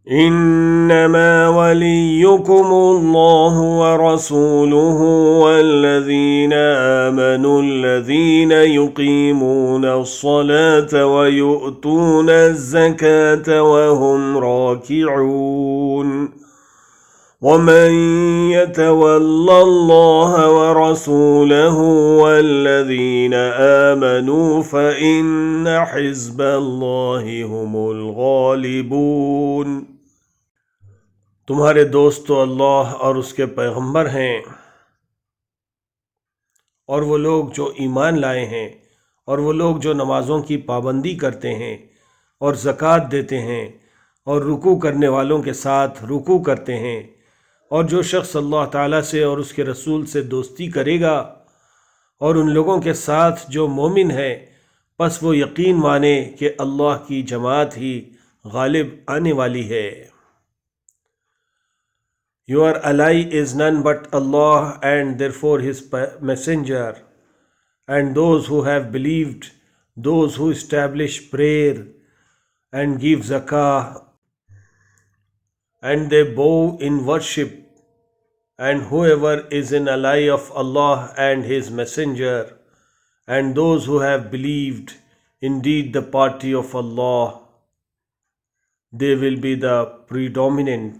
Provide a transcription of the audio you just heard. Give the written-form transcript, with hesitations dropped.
इन्नमा वलियुकुमुल्लाहु व रसूलुहु वल्लज़ीना आमनुल्लज़ीना युक़ीमूनस्सलाता व यु'तूनज़्ज़काता व हुम राकिऊन वमन यतवल्लल्लाह व रसूलहु वल्लज़ीना आमनू फ़इन्न हिज़्बल्लाहि हुमुल गालिबून। तुम्हारे दोस्त तो अल्लाह और उसके पैगंबर हैं, और वो लोग जो ईमान लाए हैं, और वो लोग जो नमाज़ों की पाबंदी करते हैं और ज़कात देते हैं और रुकू करने वालों के साथ रुकू करते हैं, और जो शख्स अल्लाह ताला से और उसके रसूल से दोस्ती करेगा और उन लोगों के साथ जो मोमिन है, बस वो यकीन माने कि अल्लाह की जमात ही गालिब आने वाली है। Your ally is none but Allah and therefore His messenger, and those who have believed, those who establish prayer and give zakah, and they bow in worship, and whoever is an ally of Allah and His messenger, and those who have believed, indeed the party of Allah, they will be the predominant.